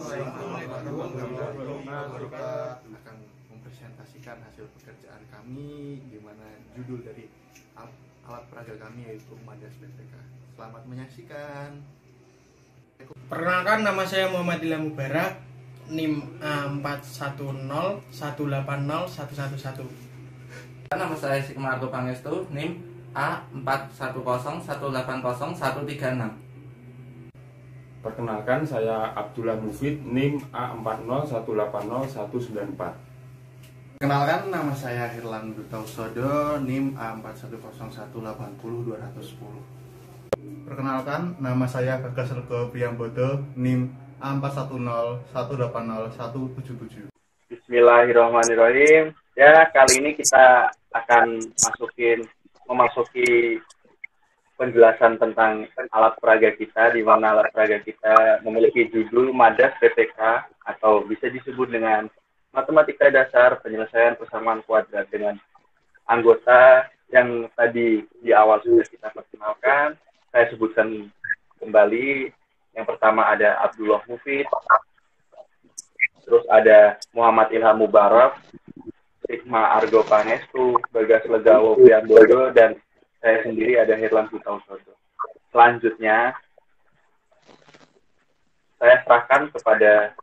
Assalamualaikum warahmatullahi wabarakatuh. Akan mempresentasikan hasil pekerjaan kami, di mana judul dari alat peraga kami yaitu Madas BPK. Selamat menyaksikan. Perkenalkan, nama saya Muhammad Ilham Mubarak, NIM A4101801111. Nama saya Sikmarto Pangestu, NIM A410180180136. Perkenalkan, saya Abdullah Mufid, NIM A40180194. Perkenalkan, nama saya Hirlan Butausodo, NIM A4101802010. Perkenalkan, nama saya Gagas Rego Priyambodo, NIM A41018017. Bismillahirrahmanirrahim. Ya, kali ini kita akan memasuki penjelasan tentang alat peraga kita, di mana alat peraga kita memiliki judul Madas BPK atau bisa disebut dengan matematika dasar penyelesaian persamaan kuadrat, dengan anggota yang tadi di awal sudah kita perkenalkan. Saya sebutkan kembali. Yang pertama ada Abdullah Mufid, terus ada Muhammad Ilham Mubarak, Sigma Argo Pangestu, Bagas Legawo Priyambodo, dan saya sendiri ada Hirlan Butausodo. Selanjutnya, saya serahkan kepada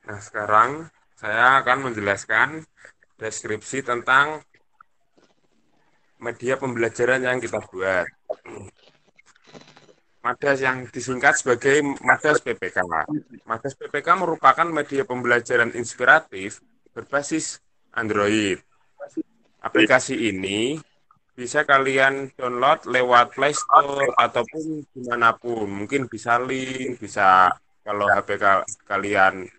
Nah, sekarang saya akan menjelaskan deskripsi tentang media pembelajaran yang kita buat. Madas yang disingkat sebagai Madas PPK. Madas PPK merupakan media pembelajaran inspiratif berbasis Android. Aplikasi ini bisa kalian download lewat Play Store ataupun dimanapun. Mungkin bisa link, bisa kalau HP kalian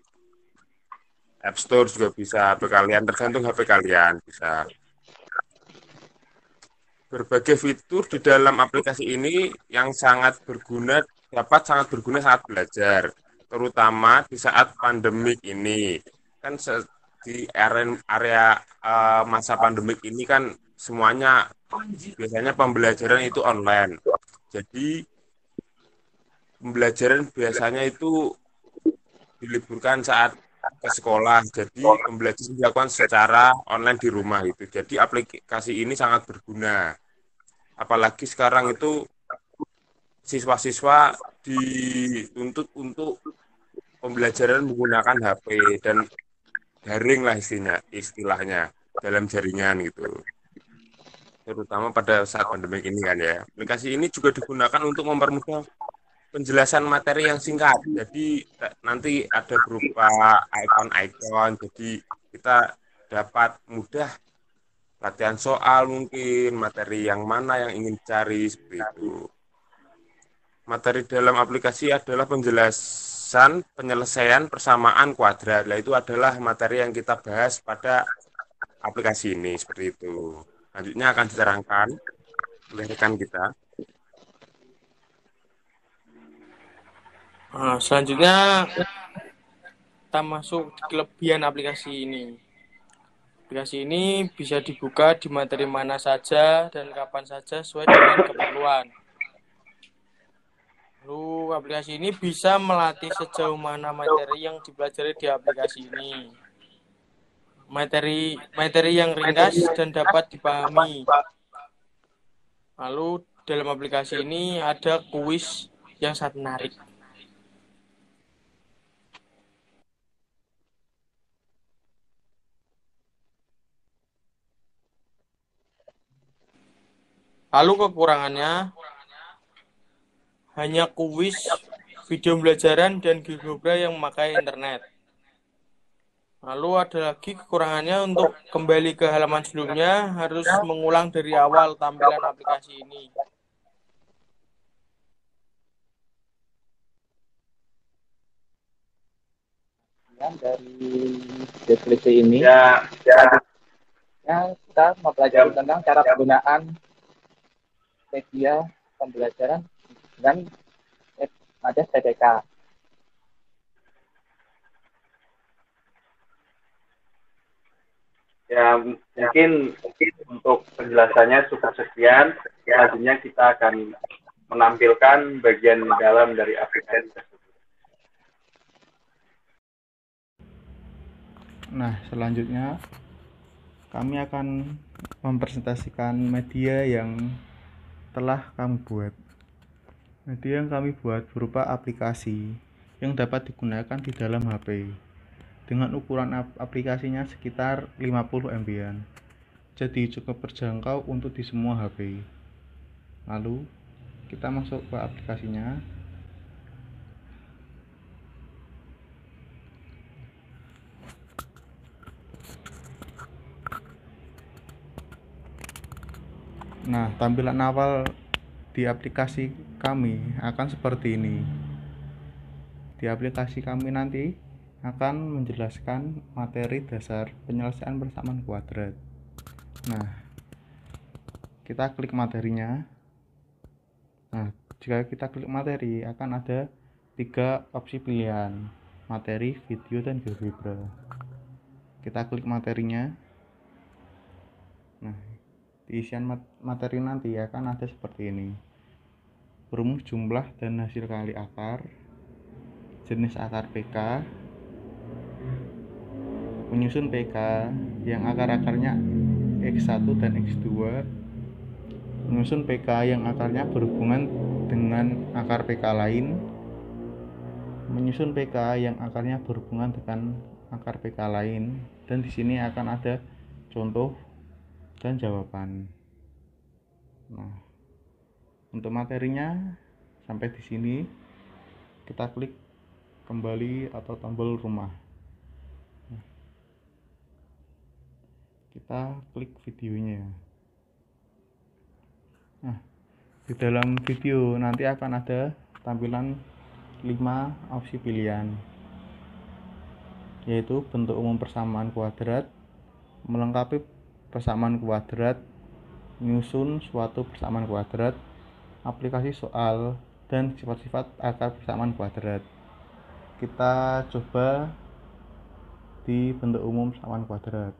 App Store juga bisa, HP kalian tergantung HP kalian bisa. Berbagai fitur di dalam aplikasi ini yang sangat berguna, sangat belajar, terutama di saat pandemik ini. Kan di area masa pandemik ini kan semuanya biasanya pembelajaran itu online. Jadi pembelajaran biasanya itu diliburkan saat ke sekolah, jadi pembelajaran dilakukan secara online di rumah itu. Jadi aplikasi ini sangat berguna. Apalagi sekarang itu siswa-siswa dituntut untuk pembelajaran menggunakan HP dan daring lah istilahnya dalam jaringan gitu. Terutama pada saat pandemi ini kan ya. Aplikasi ini juga digunakan untuk mempermudah penjelasan materi yang singkat. Jadi nanti ada berupa ikon-ikon, jadi kita dapat mudah latihan soal, mungkin materi yang mana yang ingin dicari, seperti itu. Materi dalam aplikasi adalah penjelasan penyelesaian persamaan kuadrat. Nah, itu adalah materi yang kita bahas pada aplikasi ini, seperti itu. Selanjutnya akan diterangkan oleh rekan kita. Nah, selanjutnya kita masuk di kelebihan aplikasi ini. Aplikasi ini bisa dibuka di materi mana saja dan kapan saja sesuai dengan keperluan. Lalu aplikasi ini bisa melatih sejauh mana materi yang dipelajari di aplikasi ini. Materi yang ringkas dan dapat dipahami. Lalu dalam aplikasi ini ada kuis yang sangat menarik. Lalu kekurangannya hanya kuis, video pembelajaran, dan geobra yang memakai internet. Lalu ada lagi kekurangannya, untuk kembali ke halaman sebelumnya harus mengulang dari awal tampilan aplikasi ini. dari deskripsi ini ya kita mempelajari tentang cara penggunaan media pembelajaran dan Madas BPK. Ya, mungkin untuk penjelasannya cukup sekian. Selanjutnya kita akan menampilkan bagian dalam dari aplikasi tersebut. Nah, selanjutnya kami akan mempresentasikan media yang telah kami buat. Media yang kami buat berupa aplikasi yang dapat digunakan di dalam HP dengan ukuran aplikasinya sekitar 50 MB-an. Jadi cukup terjangkau untuk di semua HP. Lalu kita masuk ke aplikasinya. Nah, tampilan awal di aplikasi kami akan seperti ini. Di aplikasi kami nanti akan menjelaskan materi dasar penyelesaian persamaan kuadrat. Nah, kita klik materinya. Nah, jika kita klik materi akan ada 3 opsi pilihan: materi, video, dan GeoGebra. Kita klik materinya. Nah, di isian materi nanti akan ada seperti ini: rumus jumlah dan hasil kali akar, jenis akar PK, menyusun PK yang akar-akarnya X1 dan X2, menyusun PK yang akarnya berhubungan dengan akar PK lain, menyusun PK yang akarnya berhubungan dengan akar PK lain, dan di sini akan ada contoh dan jawaban. Nah, untuk materinya sampai di sini. Kita klik kembali atau tombol rumah. Nah, kita klik videonya. Nah, di dalam video nanti akan ada tampilan 5 opsi pilihan, yaitu bentuk umum persamaan kuadrat, melengkapi persamaan kuadrat, menyusun suatu persamaan kuadrat, aplikasi soal, dan sifat-sifat akar persamaan kuadrat. Kita coba di bentuk umum persamaan kuadrat.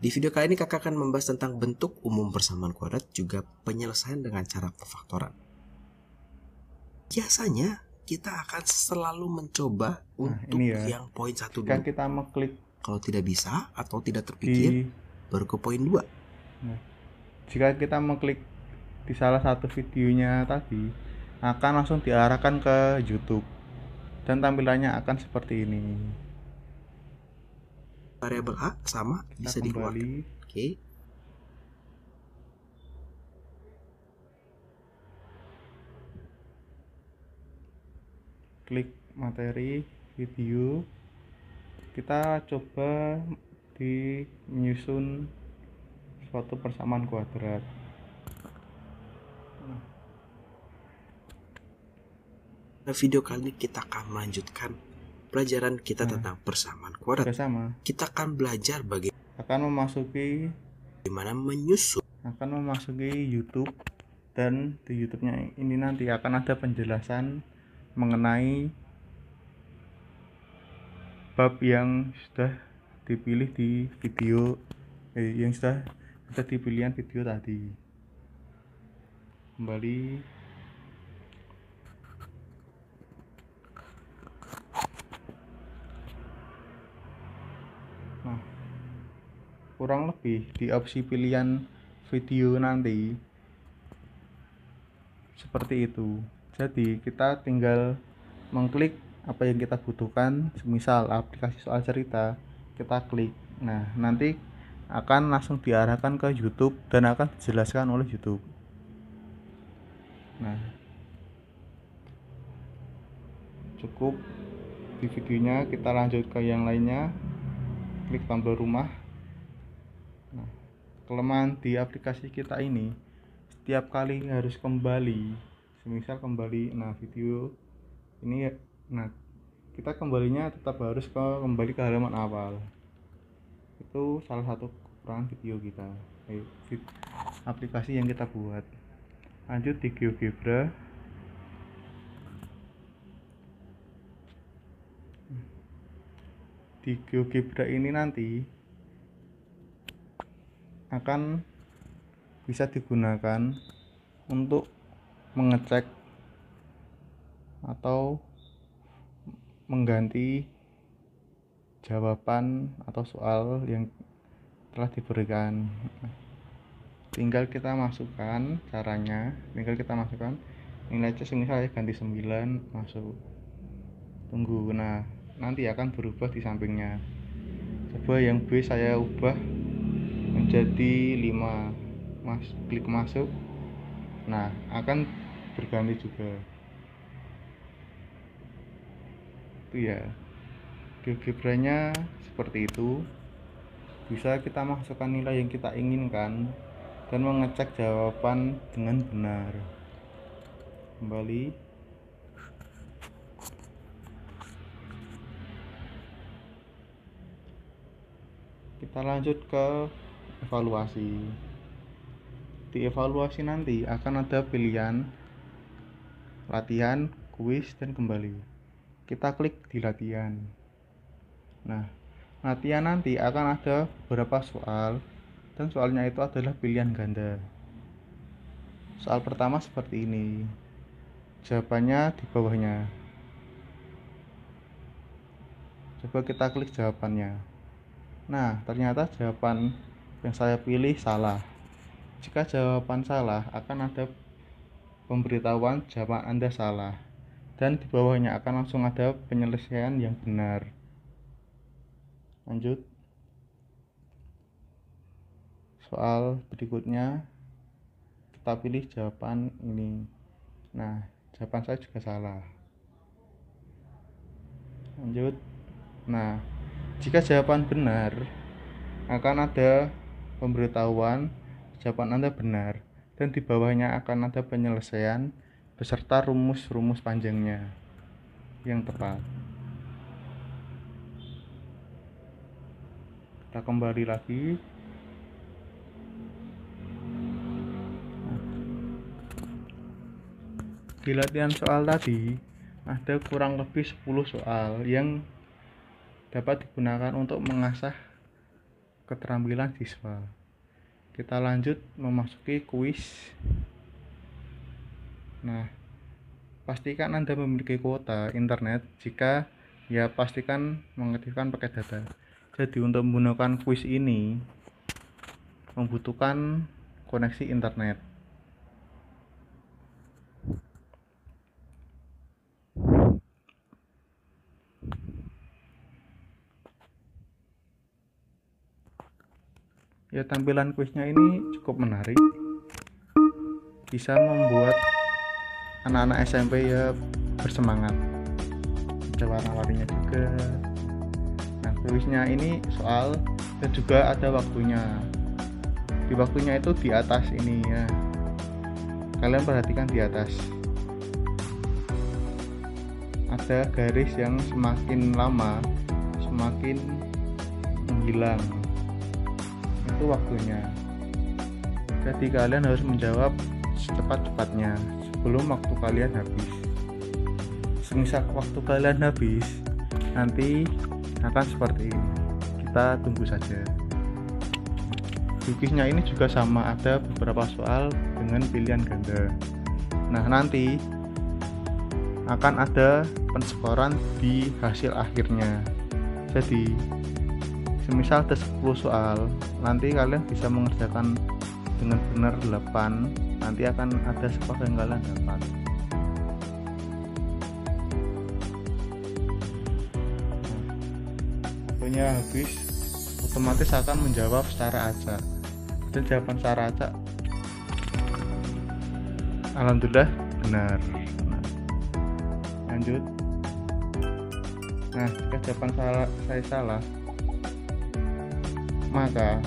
Di video kali ini kakak akan membahas tentang bentuk umum persamaan kuadrat juga penyelesaian dengan cara perfaktoran. Biasanya kita akan selalu mencoba untuk ini ya, yang poin 1 dulu. Kita mengklik Kalau tidak bisa atau tidak terpikir, baru ke poin 2. Nah, jika kita mengklik di salah satu videonya tadi, akan langsung diarahkan ke YouTube dan tampilannya akan seperti ini. Variabel A sama bisa dikeluarkan. Oke. Klik materi, video. Kita coba di menyusun suatu persamaan kuadrat. Pada video kali ini kita akan melanjutkan pelajaran kita tentang persamaan kuadrat. Kita akan belajar akan memasuki YouTube, dan di YouTube-nya ini nanti akan ada penjelasan mengenai bab yang sudah dipilih di video yang sudah di pilihan video tadi. Kembali. Nah, kurang lebih di opsi pilihan video nanti seperti itu. Jadi kita tinggal mengklik apa yang kita butuhkan, semisal aplikasi soal cerita, kita klik. Nah, nanti akan langsung diarahkan ke YouTube dan akan dijelaskan oleh YouTube. Nah, cukup di videonya, kita lanjut ke yang lainnya. Klik tombol rumah. Nah, kelemahan di aplikasi kita ini, setiap kali harus kembali, semisal kembali, nah video ini, nah kita kembalinya tetap harus kembali ke halaman awal. Itu salah satu kekurangan video kita, aplikasi yang kita buat. Lanjut di GeoGebra. di GeoGebra ini nanti akan bisa digunakan untuk mengecek atau mengganti jawaban atau soal yang telah diberikan. Tinggal kita masukkan caranya, nilai C misalnya ganti 9, masuk, tunggu. Nah, nanti akan berubah di sampingnya. Coba yang B saya ubah menjadi 5, klik masuk. Nah, akan berganti juga. Itu ya, GeoGebra-nya seperti itu. Bisa kita masukkan nilai yang kita inginkan dan mengecek jawaban dengan benar. Kembali. Kita lanjut ke evaluasi. Di evaluasi nanti akan ada pilihan latihan, kuis, dan kembali. Kita klik di latihan. Nah, latihan nanti akan ada beberapa soal, dan soalnya itu adalah pilihan ganda. Soal pertama seperti ini, jawabannya di bawahnya. Coba kita klik jawabannya. Nah, ternyata jawaban yang saya pilih salah. Jika jawaban salah, akan ada pemberitahuan jawaban Anda salah, dan di bawahnya akan langsung ada penyelesaian yang benar. Lanjut. Soal berikutnya, kita pilih jawaban ini. Nah, jawaban saya juga salah. Lanjut. Nah, jika jawaban benar, akan ada pemberitahuan jawaban Anda benar, dan di bawahnya akan ada penyelesaian beserta rumus-rumus panjangnya yang tepat. Kita kembali lagi. Di latihan soal tadi ada kurang lebih 10 soal yang dapat digunakan untuk mengasah keterampilan siswa. Kita lanjut memasuki kuis. Nah, pastikan Anda memiliki kuota internet. Jika ya, pastikan mengaktifkan paket data. Jadi untuk menggunakan kuis ini membutuhkan koneksi internet. Ya, tampilan kuisnya ini cukup menarik, bisa membuat anak-anak SMP ya bersemangat. Ada warna-warninya juga. Nah, kuisnya ini soal dan juga ada waktunya. Di waktunya itu di atas ini ya. Kalian perhatikan di atas. Ada garis yang semakin lama semakin menghilang. Itu waktunya. Jadi kalian harus menjawab secepat-cepatnya sebelum waktu kalian habis. Semisal waktu kalian habis, nanti akan seperti ini. Kita tunggu saja. Kuisnya ini juga sama, ada beberapa soal dengan pilihan ganda. Nah, nanti akan ada penskoran di hasil akhirnya. Jadi semisal ada 10 soal, nanti kalian bisa mengerjakan dengan benar 8, nanti akan ada skor yang kalian dapat. Waktunya habis, otomatis akan menjawab secara acak, dan jawaban secara acak alhamdulillah benar. Lanjut. Nah, jika jawaban saya salah, maka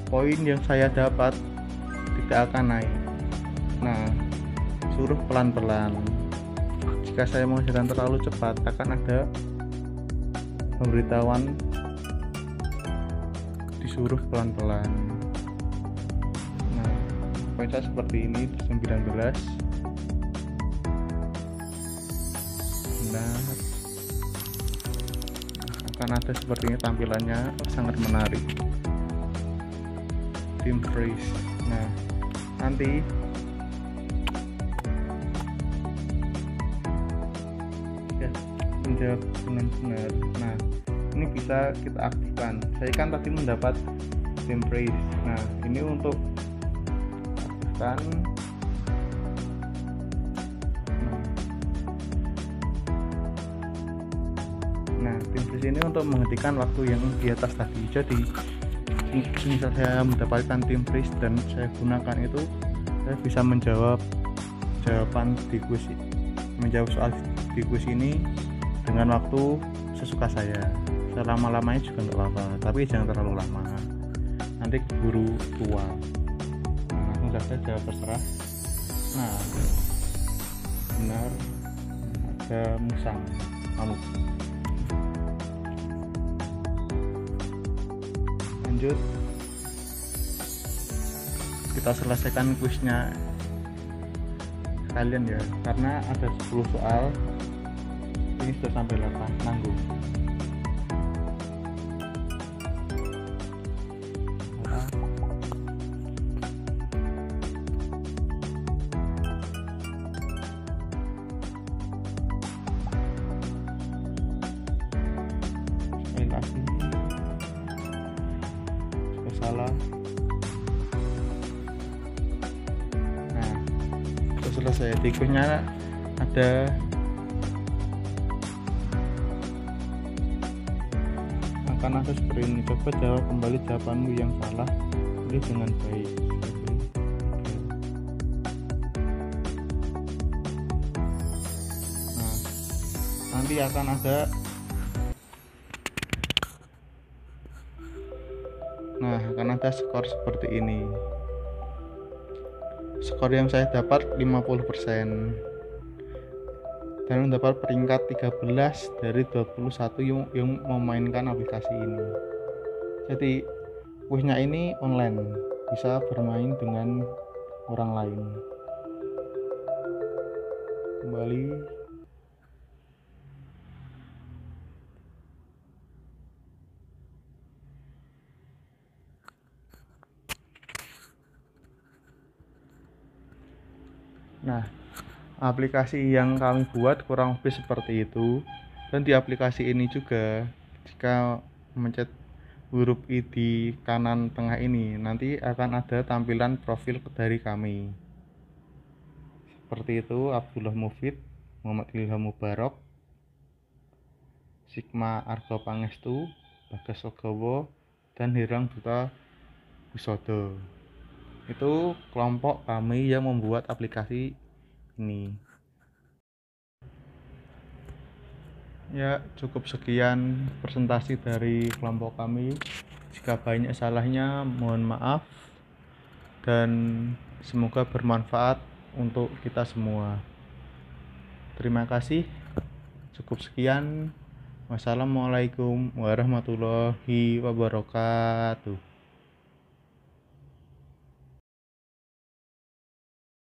poin yang saya dapat tidak akan naik. Nah, suruh pelan-pelan. Jika saya mengerjakan terlalu cepat, akan ada pemberitahuan disuruh pelan-pelan. Nah, poin saya seperti ini, 19. Benar. akan ada seperti ini tampilannya, sangat menarik. Tim freeze. Nah, nanti ya, menjawab dengan benar. Nah, ini bisa kita aktifkan. Saya kan tadi mendapat tim freeze. Nah, ini untuk aktifkan. Nah, tim freeze ini untuk menghentikan waktu yang di atas tadi. Jadi misal saya mendapatkan tim freeze dan saya gunakan itu, saya bisa menjawab soal di kuis ini dengan waktu sesuka saya. Selama-lamanya juga nggak apa-apa, tapi jangan terlalu lama, nanti keburu tua. Nah, langsung saja jawab terserah. Nah, benar, ada musang kamu. Lanjut, kita selesaikan kuisnya kalian ya, karena ada 10 soal, ini sudah sampai 8, nanggung. Sekali lagi, salah. Nah, sudah selesai. Tikusnya ada akan ada seperti ini. Coba jawab kembali jawabanmu yang salah, pilih dengan baik. Nah, nanti akan ada. Nah, akan ada skor seperti ini. Skor yang saya dapat 50% dan mendapat peringkat 13 dari 21 yang memainkan aplikasi ini. Jadi kuisnya ini online, bisa bermain dengan orang lain. Kembali. Nah, aplikasi yang kami buat kurang lebih seperti itu. Dan di aplikasi ini juga, jika mencet huruf I di kanan tengah ini, nanti akan ada tampilan profil dari kami. Seperti itu: Abdullah Mufid, Muhammad Ilham Mubarok, Sigma Argo Pangestu, Bagas Sogowo, dan Hirang Duta Busodo. Itu kelompok kami yang membuat aplikasi ini. Ya, cukup sekian presentasi dari kelompok kami. Jika banyak salahnya, mohon maaf, dan semoga bermanfaat untuk kita semua. Terima kasih. Cukup sekian. Wassalamualaikum warahmatullahi wabarakatuh.